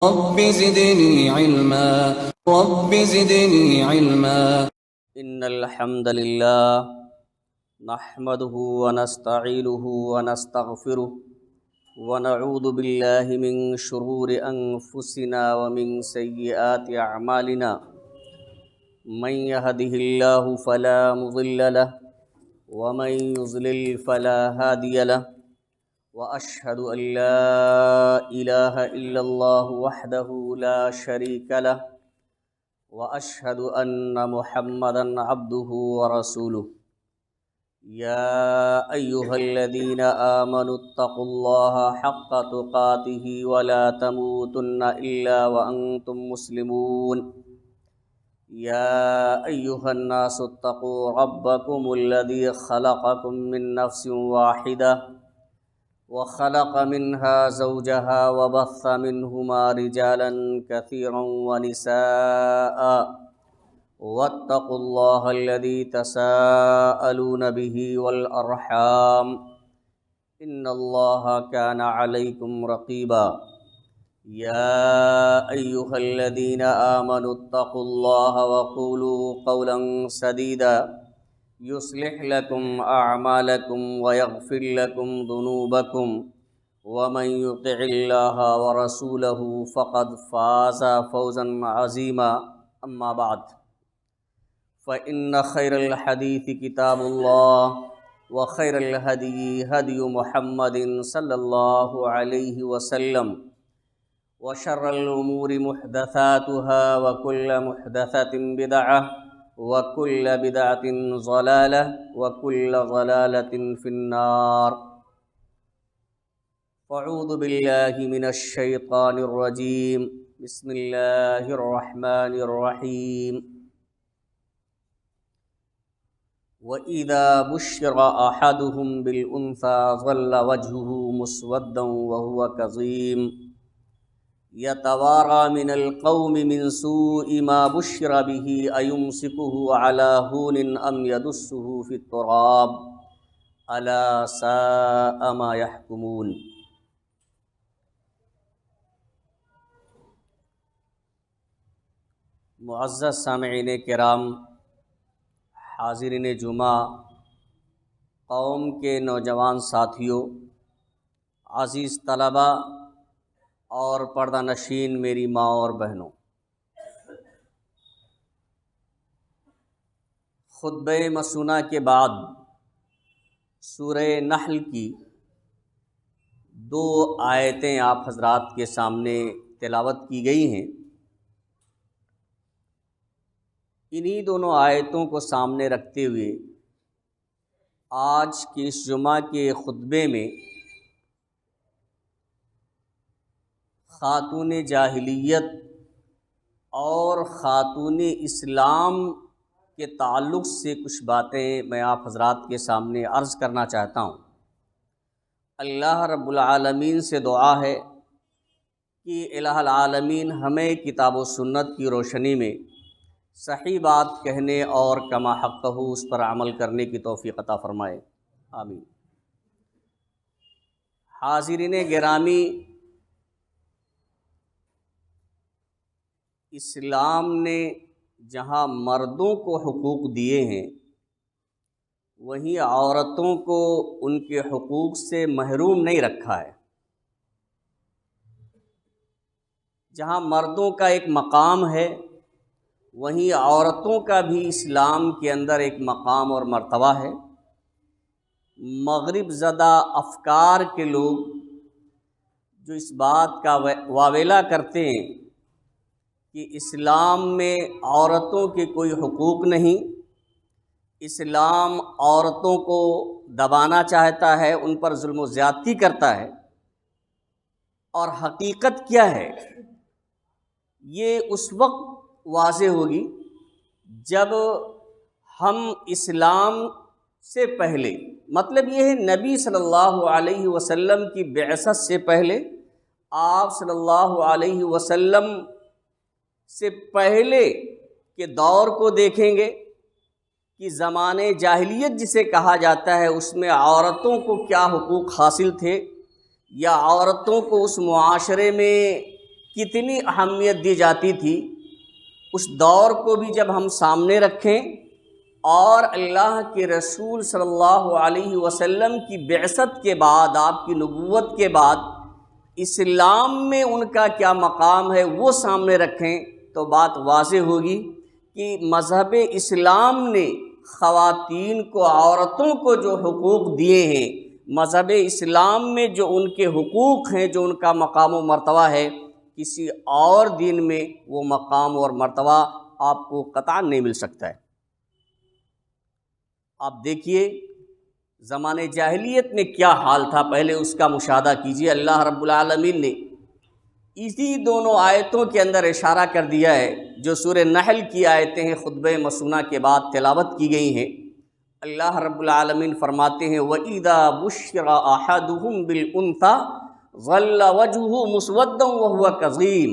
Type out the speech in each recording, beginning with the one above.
رب زدني علما رب زدني علما إن الحمد لله نحمده ونستعينه ونستغفره ونعوذ بالله من شرور أنفسنا ومن سيئات أعمالنا من يهده الله فلا مضل له ومن يضلل فلا هادي له وأشهد أن لا إله إلا الله وحده لا شريك له وأشهد أن محمدًا عبده ورسوله يا أيها الذين آمنوا اتقوا الله حق تقاته ولا تموتن إلا وأنتم مسلمون يا أيها الناس اتقوا ربكم الذي خلقكم من نفس واحدة وخلق منها زوجها وبث منهما رجالا كثيرا ونساء واتقوا الله الذي تساءلون به والأرحام إن الله كان عليكم رقيبا يا أيها الذين آمنوا اتقوا الله وقولوا قولا سديدا يصلح لكم أعمالكم ويغفر لكم ذنوبكم ومن يطع الله ورسوله فقد فاز فوزا عظيما أما بعد فإن خير الحديث كتاب الله وخير الهدي هدي محمد صلى الله عليه وسلم وشر الأمور محدثاتها وكل محدثة بدعة وكل بدعة ضلالة وكل ضلالة في النار فاعوذ بالله من الشيطان الرجيم بسم الله الرحمن الرحيم وَإِذَا بُشِّرَ أَحَدُهُم بِالْأُنثَىٰ ظَلَّ وَجْهُهُ مُسْوَدًّا وَهُوَ كَظِيمٌ يَتَوَارَىٰ مِنَ الْقَوْمِ مِن سُوءِ مَا بُشِّرَ بِهِ أَيُمْسِكُهُ عَلَىٰ هُونٍ أَمْ يَدُسُّهُ فِي التُّرَابِ أَلَا سَاءَ مَا يَحْكُمُونَ۔ معزز سامعین کرام، حاضرین جمعہ، قوم کے نوجوان ساتھیوں، عزیز طلباء اور پردہ نشین میری ماں اور بہنوں، خطبہ مسونہ کے بعد سورہ نحل کی 2 آیتیں آپ حضرات کے سامنے تلاوت کی گئی ہیں۔ انہی دونوں آیتوں کو سامنے رکھتے ہوئے آج کے اس جمعہ کے خطبے میں خاتون جاہلیت اور خاتون اسلام کے تعلق سے کچھ باتیں میں آپ حضرات کے سامنے عرض کرنا چاہتا ہوں۔ اللہ رب العالمین سے دعا ہے کہ الہ العالمین ہمیں کتاب و سنت کی روشنی میں صحیح بات کہنے اور کما حقہ اس پر عمل کرنے کی توفیق عطا فرمائے، آمین۔ حاضرین گرامی، اسلام نے جہاں مردوں کو حقوق دیے ہیں وہیں عورتوں کو ان کے حقوق سے محروم نہیں رکھا ہے۔ جہاں مردوں کا ایک مقام ہے وہیں عورتوں کا بھی اسلام کے اندر ایک مقام اور مرتبہ ہے۔ مغرب زدہ افکار کے لوگ جو اس بات کا واویلا کرتے ہیں کہ اسلام میں عورتوں کے کوئی حقوق نہیں، اسلام عورتوں کو دبانا چاہتا ہے، ان پر ظلم و زیادتی کرتا ہے، اور حقیقت کیا ہے یہ اس وقت واضح ہوگی جب ہم اسلام سے پہلے، مطلب یہ ہے نبی صلی اللہ علیہ وسلم کی بعثت سے پہلے، آپ صلی اللہ علیہ وسلم سے پہلے کے دور کو دیکھیں گے کہ زمانے جاہلیت جسے کہا جاتا ہے اس میں عورتوں کو کیا حقوق حاصل تھے، یا عورتوں کو اس معاشرے میں کتنی اہمیت دی جاتی تھی، اس دور کو بھی جب ہم سامنے رکھیں اور اللہ کے رسول صلی اللہ علیہ وسلم کی بعثت کے بعد، آپ کی نبوت کے بعد اسلام میں ان کا کیا مقام ہے وہ سامنے رکھیں تو بات واضح ہوگی کہ مذہب اسلام نے خواتین کو، عورتوں کو جو حقوق دیے ہیں، مذہب اسلام میں جو ان کے حقوق ہیں، جو ان کا مقام و مرتبہ ہے، کسی اور دین میں وہ مقام اور مرتبہ آپ کو قطعاً نہیں مل سکتا ہے۔ آپ دیکھیے زمانے جاہلیت میں کیا حال تھا، پہلے اس کا مشاہدہ کیجیے۔ اللہ رب العالمین نے اسی دونوں آیتوں کے اندر اشارہ کر دیا ہے جو سورہ نحل کی آیتیں ہیں، خطبہ مسنونہ کے بعد تلاوت کی گئی ہیں۔ اللہ رب العالمین فرماتے ہیں وَإِذَا بُشِّرَ أَحَدُهُمْ بِالْأُنثَىٰ ظَلَّ وَجْهُهُ مُسْوَدًّا وَهُوَ كَظِيمٌ۔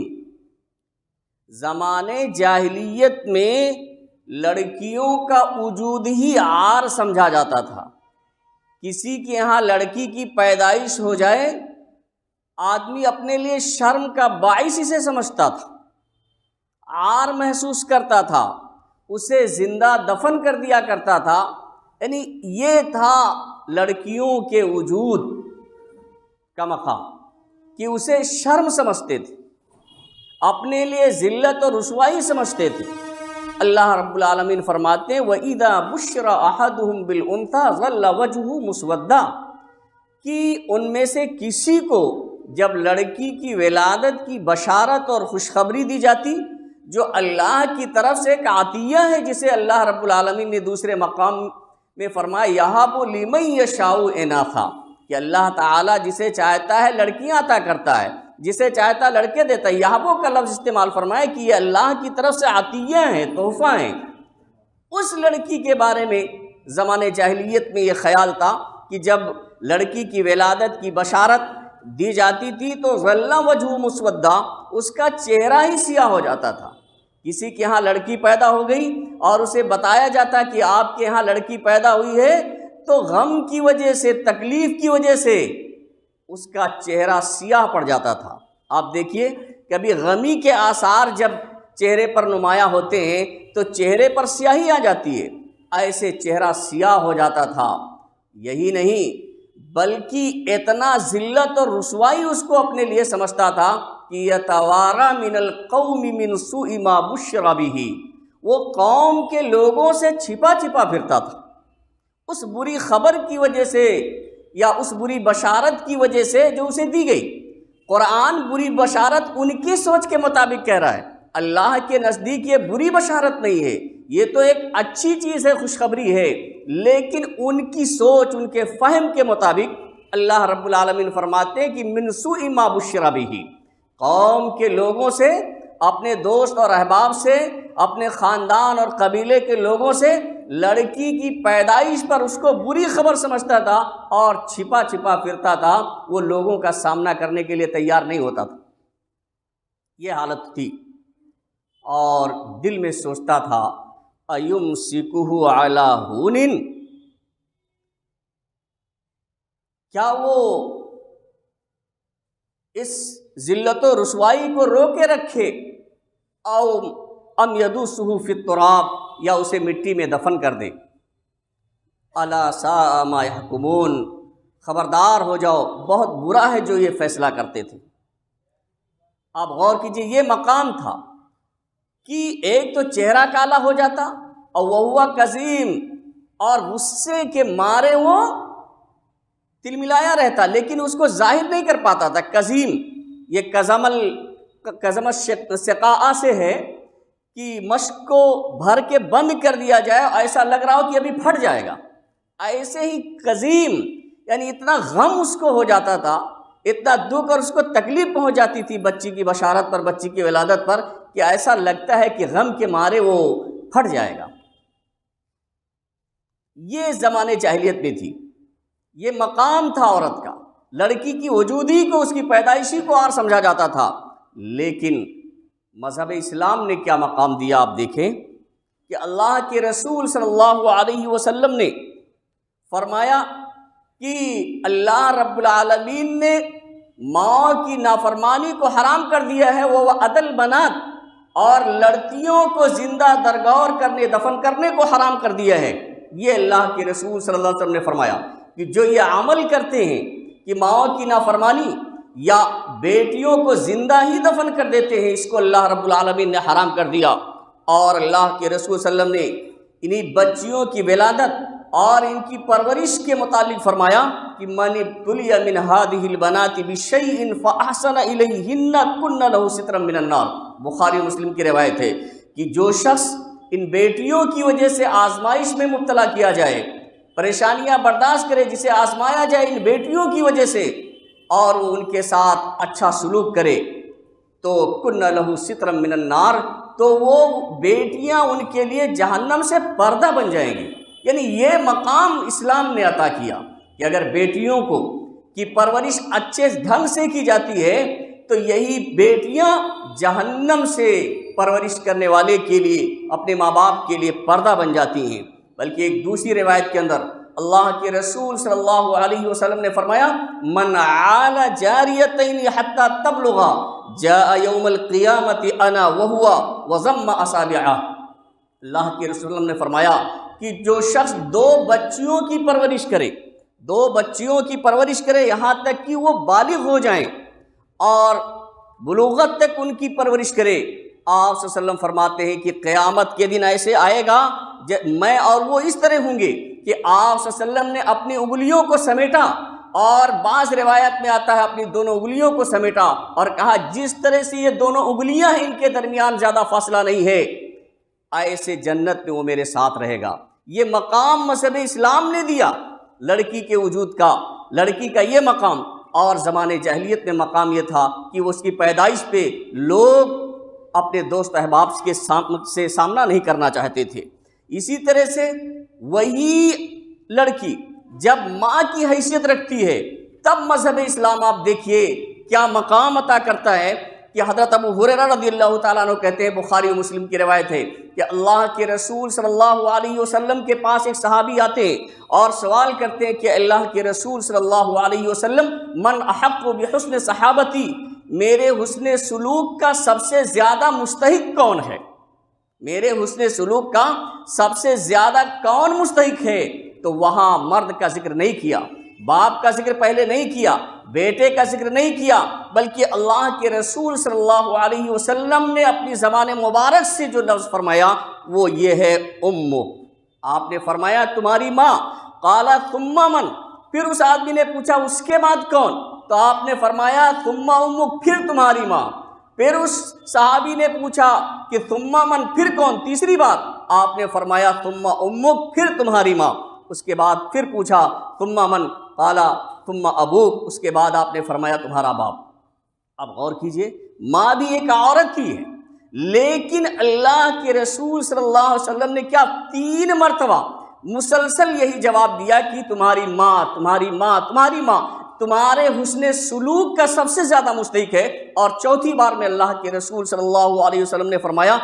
زمانے جاہلیت میں لڑکیوں کا وجود ہی عار سمجھا جاتا تھا۔ کسی کے یہاں لڑکی کی پیدائش ہو جائے، آدمی اپنے لیے شرم کا باعث اسے سمجھتا تھا، عار محسوس کرتا تھا، اسے زندہ دفن کر دیا کرتا تھا۔ یعنی یہ تھا لڑکیوں کے وجود کا مقام کہ اسے شرم سمجھتے تھے، اپنے لیے ذلت اور رسوائی سمجھتے تھے۔ اللہ رب العالمین فرماتے ہیں وَإِذَا بُشِّرَ أَحَدُهُمْ بِالْأُنثَىٰ ظَلَّ وَجْهُهُ مُسْوَدًّا، کہ ان میں سے کسی کو جب لڑکی کی ولادت کی بشارت اور خوشخبری دی جاتی، جو اللہ کی طرف سے ایک عطیہ ہے، جسے اللہ رب العالمین نے دوسرے مقام میں فرمایا یَهَبُ لِمَن یَشَاءُ إِنَاثًا، کہ اللہ تعالیٰ جسے چاہتا ہے لڑکیاں عطا کرتا ہے، جسے چاہتا لڑکے دیتا ہے۔ یہاں کا لفظ استعمال فرمائے کہ یہ اللہ کی طرف سے عطیہ ہیں، تحفہ ہیں۔ اس لڑکی کے بارے میں زمانے جاہلیت میں یہ خیال تھا کہ جب لڑکی کی ولادت کی بشارت دی جاتی تھی تو ظل وجہ مسودہ، اس کا چہرہ ہی سیاہ ہو جاتا تھا۔ کسی کے ہاں لڑکی پیدا ہو گئی اور اسے بتایا جاتا کہ آپ کے ہاں لڑکی پیدا ہوئی ہے، تو غم کی وجہ سے، تکلیف کی وجہ سے اس کا چہرہ سیاہ پڑ جاتا تھا۔ آپ دیکھیے کبھی غمی کے آثار جب چہرے پر نمایاں ہوتے ہیں تو چہرے پر سیاہی آ جاتی ہے، ایسے چہرہ سیاہ ہو جاتا تھا۔ یہی نہیں بلکہ اتنا ذلت اور رسوائی اس کو اپنے لیے سمجھتا تھا کہ یتوارا من القوم من سوء ما بشر بہ، وہ قوم کے لوگوں سے چھپا چھپا پھرتا تھا اس بری خبر کی وجہ سے یا اس بری بشارت کی وجہ سے جو اسے دی گئی۔ قرآن بری بشارت ان کی سوچ کے مطابق کہہ رہا ہے، اللہ کے نزدیک یہ بری بشارت نہیں ہے، یہ تو ایک اچھی چیز ہے، خوشخبری ہے، لیکن ان کی سوچ، ان کے فہم کے مطابق اللہ رب العالمین فرماتے ہیں کہ من سوء ما بشر بہ، قوم کے لوگوں سے، اپنے دوست اور احباب سے، اپنے خاندان اور قبیلے کے لوگوں سے لڑکی کی پیدائش پر اس کو بری خبر سمجھتا تھا اور چھپا چھپا پھرتا تھا، وہ لوگوں کا سامنا کرنے کے لیے تیار نہیں ہوتا تھا۔ یہ حالت تھی، اور دل میں سوچتا تھا اَيُمْسِكُهُ عَلَىٰ هُونٍ، کیا وہ اس ذلت و رسوائی کو روکے رکھے، او ام یدسہ فی التراب، یا اسے مٹی میں دفن کر دے۔ الا ساء ما یحکمون، خبردار ہو جاؤ، بہت برا ہے جو یہ فیصلہ کرتے تھے۔ آپ غور کیجئے، یہ مقام تھا کہ ایک تو چہرہ کالا ہو جاتا اور وہ کظیم، اور غصے کے مارے وہ تلملایا رہتا، لیکن اس کو ظاہر نہیں کر پاتا تھا۔ کظیم یہ کظم السقاء سے ہے کہ مشق کو بھر کے بند کر دیا جائے، ایسا لگ رہا ہو کہ ابھی پھٹ جائے گا، ایسے ہی کظیم، یعنی اتنا غم اس کو ہو جاتا تھا، اتنا دکھ اور اس کو تکلیف پہنچ جاتی تھی بچی کی بشارت پر، بچی کی ولادت پر، کہ ایسا لگتا ہے کہ غم کے مارے وہ پھٹ جائے گا۔ یہ زمانے جاہلیت میں تھی، یہ مقام تھا عورت کا، لڑکی کی وجودی کو، اس کی پیدائشی کو اور سمجھا جاتا تھا۔ لیکن مذہب اسلام نے کیا مقام دیا، آپ دیکھیں کہ اللہ کے رسول صلی اللہ علیہ وسلم نے فرمایا کہ اللہ رب العالمین نے ماں کی نافرمانی کو حرام کر دیا ہے، وہ عدل بنات، اور لڑکیوں کو زندہ درگور کرنے دفن کرنے کو حرام کر دیا ہے۔ یہ اللہ کے رسول صلی اللہ علیہ وسلم نے فرمایا کہ جو یہ عمل کرتے ہیں کہ ماں کی نافرمانی یا بیٹیوں کو زندہ ہی دفن کر دیتے ہیں، اس کو اللہ رب العالمین نے حرام کر دیا۔ اور اللہ کے رسول صلی اللہ علیہ وسلم نے انہی بچیوں کی ولادت اور ان کی پرورش کے متعلق فرمایا کہ من ابتلی من هذه البنات بشیء فاحسن الیہن کن له سترا من النار۔ بخاری و مسلم کی روایت ہے کہ جو شخص ان بیٹیوں کی وجہ سے آزمائش میں مبتلا کیا جائے، پریشانیاں برداشت کرے، جسے آزمایا جائے ان بیٹیوں کی وجہ سے، اور وہ ان کے ساتھ اچھا سلوک کرے، تو کن لہ سترا من النار، تو وہ بیٹیاں ان کے لیے جہنم سے پردہ بن جائیں گی۔ یعنی یہ مقام اسلام نے عطا کیا کہ اگر بیٹیوں کی پرورش اچھے ڈھنگ سے کی جاتی ہے تو یہی بیٹیاں جہنم سے پرورش کرنے والے کے لیے، اپنے ماں باپ کے لیے پردہ بن جاتی ہیں۔ بلکہ ایک دوسری روایت کے اندر اللہ کے رسول صلی اللہ علیہ وسلم نے فرمایا من عال جاریتین حتی تبلغا جاء یوم القیامت انا وہوا وضم اصابعہ۔ اللہ کے رسول صلی اللہ علیہ وسلم نے فرمایا کہ جو شخص دو بچیوں کی پرورش کرے یہاں تک کہ وہ بالغ ہو جائیں اور بلوغت تک ان کی پرورش کرے، آپ صلی اللہ علیہ وسلم فرماتے ہیں کہ قیامت کے دن ایسے آئے گا میں اور وہ اس طرح ہوں گے کہ آپ صلی اللہ علیہ وسلم نے اپنی انگلیوں کو سمیٹا، اور بعض روایت میں آتا ہے اپنی دونوں انگلیوں کو سمیٹا اور کہا جس طرح سے یہ دونوں انگلیاں ہیں ان کے درمیان زیادہ فاصلہ نہیں ہے، ایسے جنت میں وہ میرے ساتھ رہے گا۔ یہ مقام مذہب اسلام نے دیا لڑکی کے وجود کا، لڑکی کا یہ مقام۔ اور زمانے جاہلیت میں مقام یہ تھا کہ وہ اس کی پیدائش پہ لوگ اپنے دوست احباب سے سامنا نہیں کرنا چاہتے تھے۔ اسی طرح سے وہی لڑکی جب ماں کی حیثیت رکھتی ہے تب مذہب اسلام آپ دیکھیے کیا مقام عطا کرتا ہے کہ حضرت ابو ہریرہ رضی اللہ تعالیٰ عنہ کہتے ہیں، بخاری و مسلم کی روایت ہے کہ اللہ کے رسول صلی اللہ علیہ وسلم کے پاس ایک صحابی آتے ہیں اور سوال کرتے ہیں کہ اللہ کے رسول صلی اللہ علیہ وسلم من احق بحسن صحابتی، میرے حسن سلوک کا سب سے زیادہ مستحق کون ہے؟ میرے حسن سلوک کا سب سے زیادہ کون مستحق ہے؟ تو وہاں مرد کا ذکر نہیں کیا، باپ کا ذکر پہلے نہیں کیا، بیٹے کا ذکر نہیں کیا، بلکہ اللہ کے رسول صلی اللہ علیہ وسلم نے اپنی زبان مبارک سے جو لفظ فرمایا وہ یہ ہے امو۔ آپ نے فرمایا تمہاری ماں، قال ثم من، پھر اس آدمی نے پوچھا اس کے بعد کون؟ تو آپ نے فرمایا ثم امک، پھر تمہاری ماں۔ پھر اس صحابی نے پوچھا کہ ثم من، پھر کون؟ تیسری بات آپ نے فرمایا ثم امک، پھر تمہاری ماں۔ اس کے بعد پھر پوچھا ثم من، قال ثم ابوک، اس کے بعد آپ نے فرمایا تمہارا باپ۔ اب غور کیجئے، ماں بھی ایک عورت ہی ہے، لیکن اللہ کے رسول صلی اللہ علیہ وسلم نے کیا 3 مرتبہ مسلسل یہی جواب دیا کہ تمہاری ماں، تمہاری ماں، تمہاری ماں تمہارے حسن سلوک کا سب سے زیادہ مستحق ہے، اور چوتھی بار میں اللہ کے رسول صلی اللہ علیہ وسلم نے فرمایا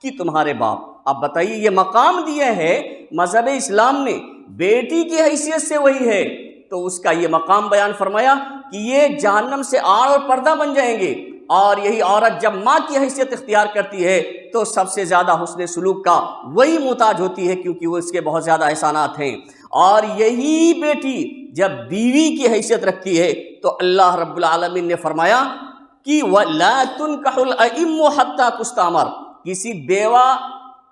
کہ تمہارے باپ۔ اب بتائیے یہ مقام دیا ہے مذہب اسلام نے بیٹی کی حیثیت سے وہی ہے، تو اس کا یہ مقام بیان فرمایا کہ یہ جہنم سے آڑ اور پردہ بن جائیں گے، اور یہی عورت جب ماں کی حیثیت اختیار کرتی ہے تو سب سے زیادہ حسن سلوک کا وہی محتاج ہوتی ہے، کیونکہ وہ اس کے بہت زیادہ احسانات ہیں۔ اور یہی بیٹی جب بیوی کی حیثیت رکھتی ہے تو اللہ رب العالمین نے فرمایا کہ وَلَا تُنْكَحُ الْأَئِمُّ حَتَّى تُسْتَأْمَرَ، کسی بیوہ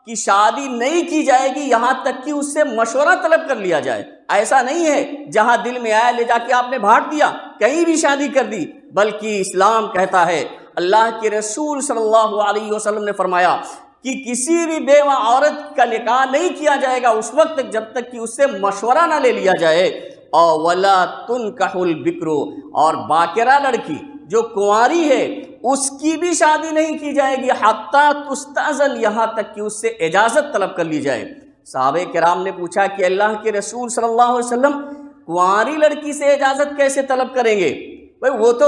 کی شادی نہیں کی جائے گی یہاں تک کہ اس سے مشورہ طلب کر لیا جائے۔ ایسا نہیں ہے جہاں دل میں آیا لے جا کے آپ نے بھاٹ دیا، کہیں بھی شادی کر دی، بلکہ اسلام کہتا ہے، اللہ کے رسول صلی اللہ علیہ وسلم نے فرمایا کہ کسی بھی بیوہ عورت کا نکاح نہیں کیا جائے گا اس وقت تک جب تک کہ اس سے مشورہ نہ لے لیا جائے۔ اور وَلَا تُنْكَحُ الْبِكْرُ، اور باکرہ لڑکی جو کنواری ہے اس کی بھی شادی نہیں کی جائے گی حتیٰ تستأذن، یہاں تک کہ اس سے اجازت طلب کر لی جائے۔ صحابہ کرام نے پوچھا کہ اللہ کے رسول صلی اللہ علیہ وسلم کنواری لڑکی سے اجازت کیسے طلب کریں گے؟ وہ تو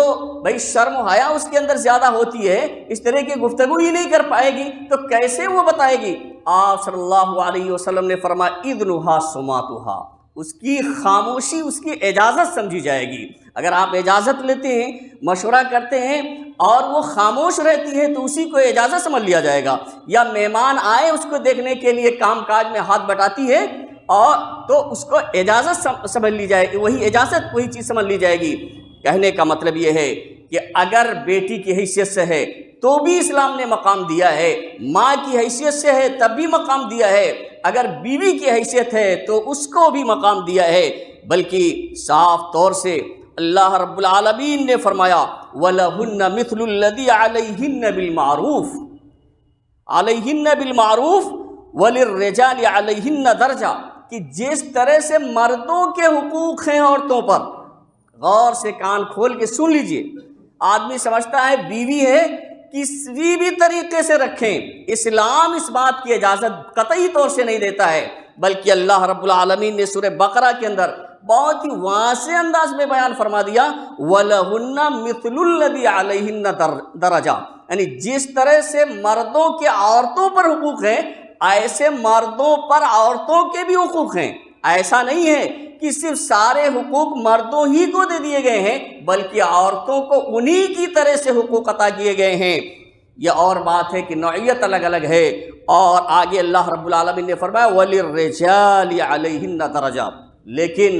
شرم و حیا اس کے اندر زیادہ ہوتی ہے، اس طرح کی گفتگو ہی نہیں کر پائے گی، تو کیسے وہ بتائے گی؟ آپ صلی اللہ علیہ وسلم نے فرمایا اذنھا سماطھا، اس کی خاموشی اس کی اجازت سمجھی جائے گی۔ اگر آپ اجازت لیتے ہیں، مشورہ کرتے ہیں اور وہ خاموش رہتی ہے تو اسی کو اجازت سمجھ لیا جائے گا، یا مہمان آئے اس کو دیکھنے کے لیے کام کاج میں ہاتھ بٹاتی ہے اور تو اس کو اجازت سمجھ لی جائے گی، وہی اجازت وہی چیز سمجھ لی جائے گی۔ کہنے کا مطلب یہ ہے کہ اگر بیٹی کی حیثیت سے ہے تو بھی اسلام نے مقام دیا ہے، ماں کی حیثیت سے ہے تب بھی مقام دیا ہے، اگر بیوی کی حیثیت ہے تو اس کو بھی مقام دیا ہے، بلکہ صاف طور سے اللہ رب العالمین نے فرمایا وَلَهُنَّ مِثْلُ الَّذِي عَلَيْهِنَّ بِالْمَعْرُوفِ عَلَيْهِنَّ بِالْمَعْرُوفِ وَلِلرِّجَالِ عَلَيْهِنَّ دَرْجَةٌ، کہ جس طرح سے مردوں کے حقوق ہیں عورتوں پر، غور سے کان کھول کے سن لیجئے، آدمی سمجھتا ہے بیوی ہے کسی بھی طریقے سے رکھیں، اسلام اس بات کی اجازت قطعی طور سے نہیں دیتا ہے، بلکہ اللہ رب العالمین نے سورہ بقرہ کے اندر بہت ہی واضح انداز میں بیان فرما دیا وَلَهُنَّ مِثْلُ الَّذِي عَلَيْهِنَّ دَرَجَةٌ، یعنی جس طرح سے مردوں کے عورتوں پر حقوق ہیں ایسے مردوں پر عورتوں کے بھی حقوق ہیں۔ ایسا نہیں ہے کہ صرف سارے حقوق مردوں ہی کو دے دیے گئے ہیں، بلکہ عورتوں کو انہی کی طرح سے حقوق عطا کیے گئے ہیں۔ یہ اور بات ہے کہ نوعیت الگ الگ ہے، اور آگے اللہ رب العالمین نے فرمایا وَلِلرِّجَالِ عَلَيْهِنَّ دَرَجَةٌ، لیکن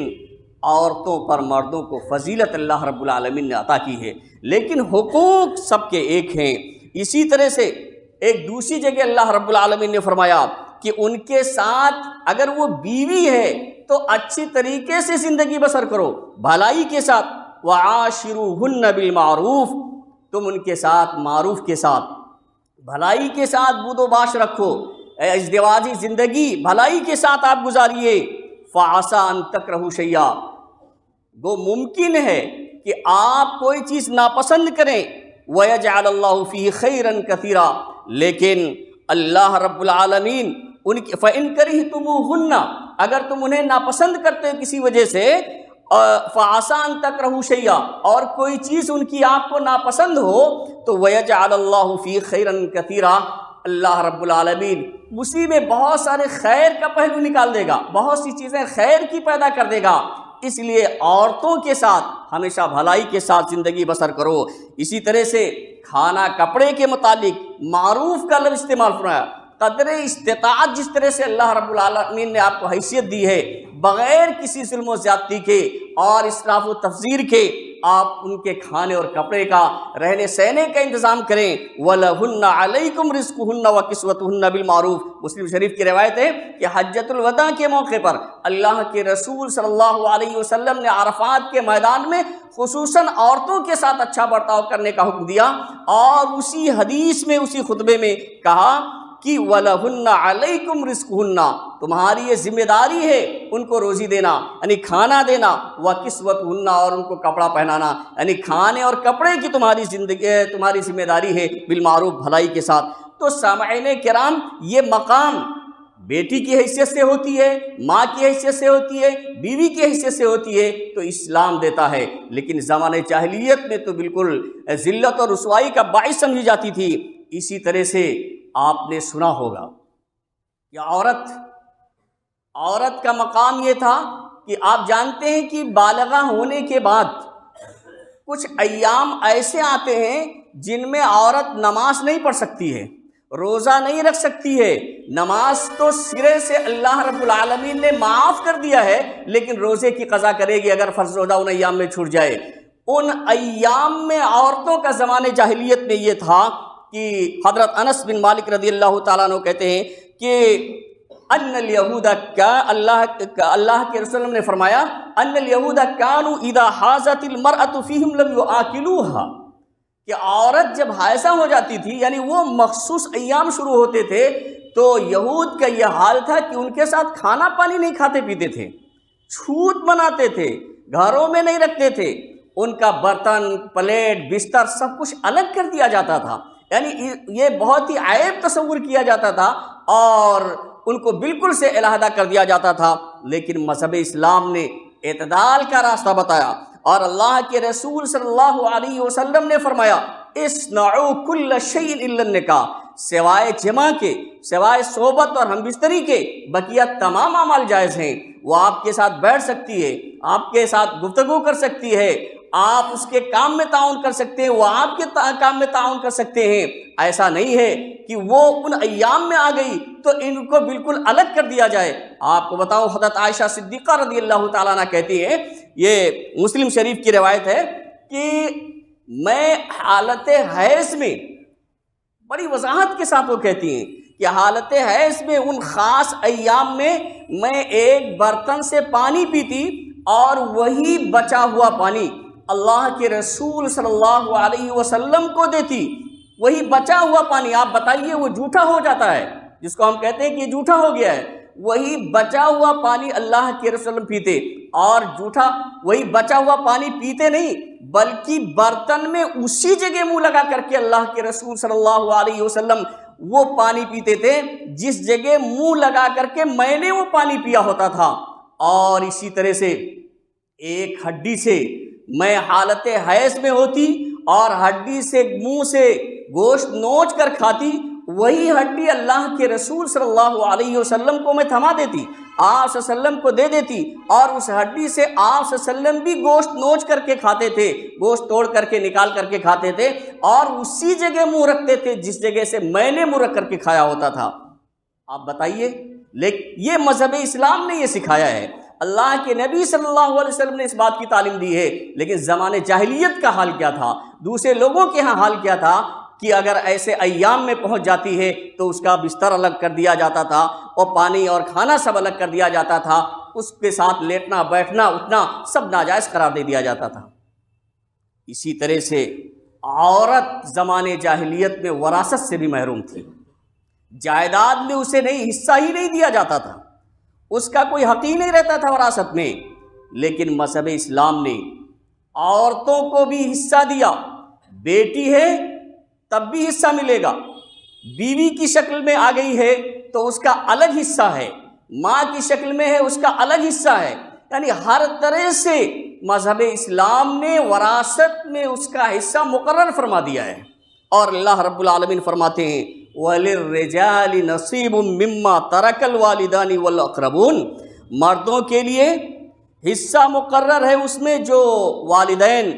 عورتوں پر مردوں کو فضیلت اللہ رب العالمین نے عطا کی ہے، لیکن حقوق سب کے ایک ہیں۔ اسی طرح سے ایک دوسری جگہ اللہ رب العالمین نے فرمایا کہ ان کے ساتھ اگر وہ بیوی ہے تو اچھی طریقے سے زندگی بسر کرو، بھلائی کے ساتھ، وَعَاشِرُوهُنَّ بِالْمَعْرُوفِ، تم ان کے ساتھ معروف کے ساتھ بھلائی کے ساتھ بود و باش رکھو، ازدواجی زندگی بھلائی کے ساتھ آپ گزاریے۔ فَعَسَىٰ أَن تَكْرَهُوا شَيْئًا، وہ ممکن ہے کہ آپ کوئی چیز ناپسند کریں، وَيَجْعَلَ اللَّهُ فِيهِ خَيْرًا كَثِيرًا، لیکن اللہ رب العالمین ان کی فَإِن كَرِهْتُمُوهُنَّ، اگر تم انہیں ناپسند کرتے ہو کسی وجہ سے، فَعَسَىٰ أَن تَكْرَهُوا شَيْئًا، اور کوئی چیز ان کی آپ کو ناپسند ہو تو وَيَجْعَلَ اللَّهُ فِيهِ خَيْرًا كَثِيرًا، اللہ رب العالمین اسی میں بہت سارے خیر کا پہلو نکال دے گا، بہت سی چیزیں خیر کی پیدا کر دے گا۔ اس لیے عورتوں کے ساتھ ہمیشہ بھلائی کے ساتھ زندگی بسر کرو۔ اسی طرح سے کھانا کپڑے کے متعلق معروف کا لفظ استعمال فرمایا، قدر استطاعت جس طرح سے اللہ رب العالمین نے آپ کو حیثیت دی ہے، بغیر کسی ظلم و زیادتی کے اور اسراف و تفضیر کے آپ ان کے کھانے اور کپڑے کا، رہنے سہنے کا انتظام کریں۔ وَلَهُنَّ عَلَيْكُمْ رِزْقُهُنَّ وَكِسْوَتُهُنَّ بِالْمَعْرُوفِ، مسلم شریف کی روایت ہے کہ حجۃ الوداع کے موقع پر اللہ کے رسول صلی اللہ علیہ وسلم نے عرفات کے میدان میں خصوصاً عورتوں کے ساتھ اچھا برتاؤ کرنے کا حکم دیا، اور اسی حدیث میں اسی خطبے میں کہا کہ وَلَهُنَّ عَلَيْكُمْ رِزْقُهُنَّ، تمہاری یہ ذمہ داری ہے ان کو روزی دینا، یعنی کھانا دینا، وَكِسْوَتُهُنَّ، اور ان کو کپڑا پہنانا، یعنی کھانے اور کپڑے کی تمہاری ذمہ داری ہے، بالمعروف بھلائی کے ساتھ۔ تو سامعین کرام، یہ مقام بیٹی کی حیثیت سے ہوتی ہے، ماں کی حیثیت سے ہوتی ہے، بیوی کی حیثیت سے ہوتی ہے تو اسلام دیتا ہے، لیکن زمانہ جاہلیت میں تو بالکل ذلت اور رسوائی کا باعث سمجھی جاتی تھی۔ اسی طرح سے آپ نے سنا ہوگا کہ عورت کا مقام یہ تھا کہ آپ جانتے ہیں کہ بالغہ ہونے کے بعد کچھ ایام ایسے آتے ہیں جن میں عورت نماز نہیں پڑھ سکتی ہے، روزہ نہیں رکھ سکتی ہے۔ نماز تو سرے سے اللہ رب العالمین نے معاف کر دیا ہے، لیکن روزے کی قضا کرے گی اگر فرض روزہ ان ایام میں چھوٹ جائے۔ ان ایام میں عورتوں کا زمانے جاہلیت میں یہ تھا کہ حضرت انس بن مالک رضی اللہ تعالیٰ عنہ کہتے ہیں کہ ان الیہود کا اللہ کے رسول نے فرمایا ان الیہود کانوا اذا حاضت المرأة فیہم لم یآکلوها، کہ عورت جب حائضہ ہو جاتی تھی، یعنی وہ مخصوص ایام شروع ہوتے تھے، تو یہود کا یہ حال تھا کہ ان کے ساتھ کھانا پانی نہیں کھاتے پیتے تھے، چھوت مناتے تھے، گھروں میں نہیں رکھتے تھے، ان کا برتن پلیٹ بستر سب کچھ الگ کر دیا جاتا تھا، یعنی یہ بہت ہی عیب تصور کیا جاتا تھا اور ان کو بالکل سے علیحدہ کر دیا جاتا تھا۔ لیکن مذہب اسلام نے اعتدال کا راستہ بتایا، اور اللہ کے رسول صلی اللہ علیہ وسلم نے فرمایا اصنعوا کل شیء الا النکاح، سوائے جماع کے، سوائے صحبت اور ہم بستری کے، بقیہ تمام اعمال جائز ہیں۔ وہ آپ کے ساتھ بیٹھ سکتی ہے، آپ کے ساتھ گفتگو کر سکتی ہے، آپ اس کے کام میں تعاون کر سکتے ہیں، وہ آپ کے کام میں تعاون کر سکتے ہیں۔ ایسا نہیں ہے کہ وہ ان ایام میں آ گئی تو ان کو بالکل الگ کر دیا جائے۔ آپ کو بتاؤں، حضرت عائشہ صدیقہ رضی اللہ تعالیٰ عنہ کہتی ہیں، یہ مسلم شریف کی روایت ہے کہ میں حالت حیض میں، بڑی وضاحت کے ساتھ وہ کہتی ہیں کہ حالت حیض میں ان خاص ایام میں ایک برتن سے پانی پیتی اور وہی بچا ہوا پانی اللہ کے رسول صلی اللہ علیہ وسلم کو دیتی۔ وہی بچا ہوا پانی، آپ بتائیے وہ جھوٹا ہو جاتا ہے، جس کو ہم کہتے ہیں کہ یہ جھوٹا ہو گیا ہے، وہی بچا ہوا پانی اللہ کے رسول پیتے، اور جھوٹا وہی بچا ہوا پانی پیتے نہیں بلکہ برتن میں اسی جگہ منہ لگا کر کے اللہ کے رسول صلی اللہ علیہ وسلم وہ پانی پیتے تھے جس جگہ منہ لگا کر کے میں نے وہ پانی پیا ہوتا تھا۔ اور اسی طرح سے ایک ہڈی سے میں حالت حیض میں ہوتی اور ہڈی سے منہ سے گوشت نوچ کر کھاتی، وہی ہڈی اللہ کے رسول صلی اللہ علیہ وسلم کو میں تھما دیتی، آپ صلی اللہ علیہ وسلم کو دے دیتی، اور اس ہڈی سے آپ صلی اللہ علیہ وسلم بھی گوشت نوچ کر کے کھاتے تھے، گوشت توڑ کر کے نکال کر کے کھاتے تھے، اور اسی جگہ منہ رکھتے تھے جس جگہ سے میں نے منہ رکھ کر کے کھایا ہوتا تھا۔ آپ بتائیے، لیکن یہ مذہب اسلام نے یہ سکھایا ہے، اللہ کے نبی صلی اللہ علیہ وسلم نے اس بات کی تعلیم دی ہے، لیکن زمانے جاہلیت کا حال کیا تھا، دوسرے لوگوں کے ہاں حال کیا تھا کہ اگر ایسے ایام میں پہنچ جاتی ہے تو اس کا بستر الگ کر دیا جاتا تھا اور پانی اور کھانا سب الگ کر دیا جاتا تھا، اس کے ساتھ لیٹنا بیٹھنا اٹھنا سب ناجائز قرار دے دیا جاتا تھا۔ اسی طرح سے عورت زمانے جاہلیت میں وراثت سے بھی محروم تھی، جائیداد میں اسے حصہ ہی نہیں دیا جاتا تھا، اس کا کوئی حق ہی نہیں رہتا تھا وراثت میں، لیکن مذہب اسلام نے عورتوں کو بھی حصہ دیا۔ بیٹی ہے تب بھی حصہ ملے گا، بیوی کی شکل میں آ گئی ہے تو اس کا الگ حصہ ہے، ماں کی شکل میں ہے اس کا الگ حصہ ہے، یعنی ہر طرح سے مذہب اسلام نے وراثت میں اس کا حصہ مقرر فرما دیا ہے۔ اور اللہ رب العالمین فرماتے ہیں وَلِلرِّجَالِ نَصِيبٌ مِّمَّا تَرَكَ الْوَالِدَانِ وَالْأَقْرَبُونَ، مردوں کے لیے حصہ مقرر ہے اس میں جو والدین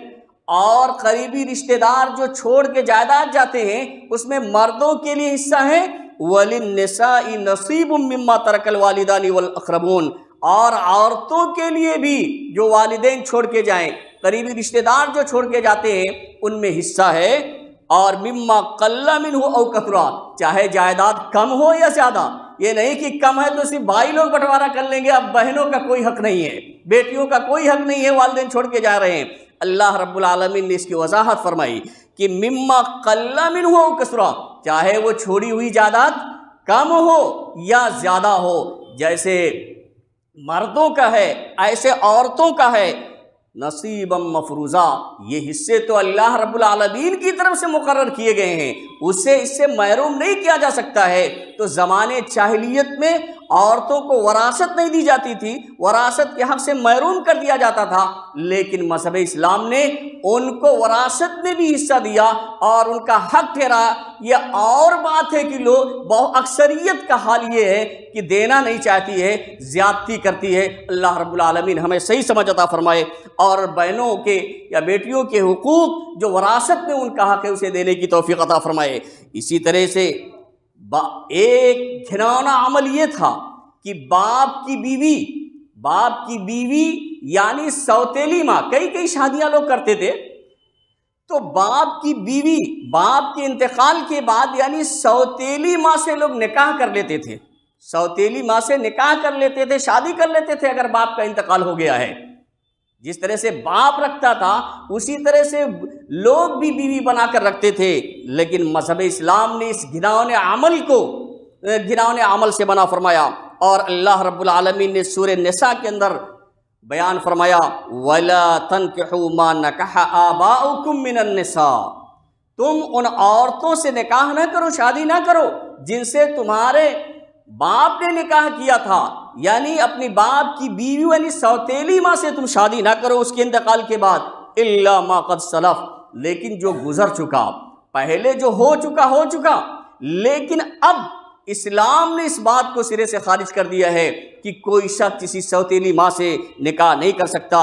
اور قریبی رشتہ دار جو چھوڑ کے جائیداد جاتے ہیں اس میں مردوں کے لیے حصہ ہے۔ وَلِلنِّسَاءِ نَصِيبٌ مِّمَّا تَرَكَ الْوَالِدَانِ وَالْأَقْرَبُونَ، اور عورتوں کے لیے بھی جو والدین چھوڑ کے جائیں، قریبی رشتہ دار جو چھوڑ کے جاتے ہیں ان میں حصہ ہے۔ اور مما قل منہ او کثرا، چاہے جائیداد کم ہو یا زیادہ، یہ نہیں کہ کم ہے تو صرف بھائی لوگ بٹوارا کر لیں گے، اب بہنوں کا کوئی حق نہیں ہے، بیٹیوں کا کوئی حق نہیں ہے، والدین چھوڑ کے جا رہے ہیں۔ اللہ رب العالمین نے اس کی وضاحت فرمائی کہ مما قل منہ او کثرا، چاہے وہ چھوڑی ہوئی جائیداد کم ہو یا زیادہ ہو، جیسے مردوں کا ہے ایسے عورتوں کا ہے، نصیبا مفروضہ، یہ حصے تو اللہ رب العالمین کی طرف سے مقرر کیے گئے ہیں، اس سے محروم نہیں کیا جا سکتا ہے۔ تو زمانے جاہلیت میں عورتوں کو وراثت نہیں دی جاتی تھی، وراثت کے حق سے محروم کر دیا جاتا تھا، لیکن مذہب اسلام نے ان کو وراثت میں بھی حصہ دیا اور ان کا حق ٹھہرا۔ یہ اور بات ہے کہ لوگ اکثریت کا حال یہ ہے کہ دینا نہیں چاہتی ہے، زیادتی کرتی ہے۔ اللہ رب العالمین ہمیں صحیح سمجھ عطا فرمائے اور بہنوں کے یا بیٹیوں کے حقوق جو وراثت میں ان کا حق ہے اسے دینے کی توفیق عطا فرمائے۔ اسی طرح سے ایک گھناؤنا عمل یہ تھا کہ باپ کی بیوی یعنی سوتیلی ماں، کئی شادیاں لوگ کرتے تھے تو باپ کی بیوی باپ کے انتقال کے بعد یعنی سوتیلی ماں سے لوگ نکاح کر لیتے تھے، سوتیلی ماں سے نکاح کر لیتے تھے، شادی کر لیتے تھے اگر باپ کا انتقال ہو گیا ہے۔ جس طرح سے باپ رکھتا تھا اسی طرح سے لوگ بھی بیوی بنا کر رکھتے تھے، لیکن مذہب اسلام نے اس گھناؤنے عمل کو گھناؤنے عمل سے منع فرمایا۔ اور اللہ رب العالمین نے سورہ نساء کے اندر بیان فرمایا وَلَا تَنْكِحُوا مَا نَكَحَ آبَاؤُكُم مِّنَ النِّسَاءِ، تم ان عورتوں سے نکاح نہ کرو، شادی نہ کرو جن سے تمہارے باپ نے نکاح کیا تھا، یعنی اپنی باپ کی بیوی یعنی سوتیلی ماں سے تم شادی نہ کرو اس کے انتقال کے بعد، الا ما قد سلف، لیکن جو گزر چکا، پہلے جو ہو چکا، لیکن اب اسلام نے اس بات کو سرے سے خارج کر دیا ہے کہ کوئی شخص کسی سوتیلی ماں سے نکاح نہیں کر سکتا۔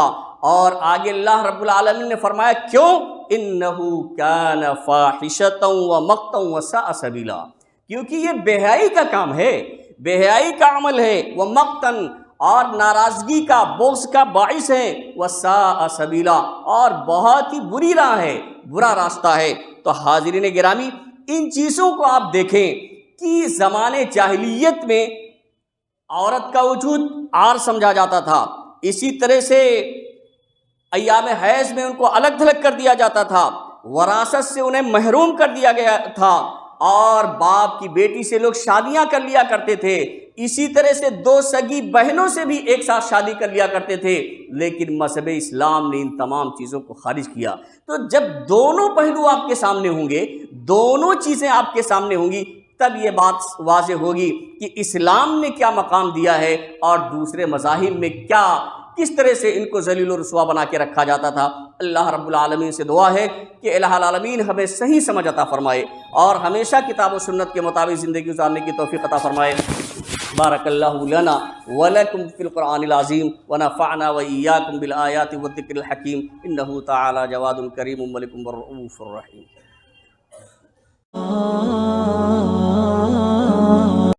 اور آگے اللہ رب العالمین نے فرمایا کیوں؟ انہو کان فاحشۃ ومقتا وساء سبیلا، کیونکہ یہ بے حیائی کا کام ہے، بے حیائی کا عمل ہے، ومقتن اور ناراضگی کا، بغض کا باعث ہے، وساء سبیلا اور بہت ہی بری راہ ہے، برا راستہ ہے۔ تو حاضرین گرامی، ان چیزوں کو آپ دیکھیں کہ زمانے جاہلیت میں عورت کا وجود عار سمجھا جاتا تھا، اسی طرح سے ایام حیض میں ان کو الگ تھلگ کر دیا جاتا تھا، وراثت سے انہیں محروم کر دیا گیا تھا، اور باپ کی بیٹی سے لوگ شادیاں کر لیا کرتے تھے، اسی طرح سے دو سگی بہنوں سے بھی ایک ساتھ شادی کر لیا کرتے تھے۔ لیکن مذہب اسلام نے ان تمام چیزوں کو خارج کیا۔ تو جب دونوں پہلو آپ کے سامنے ہوں گے، دونوں چیزیں آپ کے سامنے ہوں گی، تب یہ بات واضح ہوگی کہ اسلام نے کیا مقام دیا ہے اور دوسرے مذاہب میں کس طرح سے ان کو ذلیل و رسوا بنا کے رکھا جاتا تھا۔ اللہ رب العالمین سے دعا ہے کہ الہ العالمین ہمیں صحیح سمجھ عطا فرمائے اور ہمیشہ کتاب و سنت کے مطابق زندگی گزارنے کی توفیق عطا فرمائے۔ بارک اللہ لنا ولکم فی القرآن العظیم ونفعنا وإیاکم بالآیات والذکر الحکیم، انہ تعالی جواد کریم ملک رؤوف الرحیم۔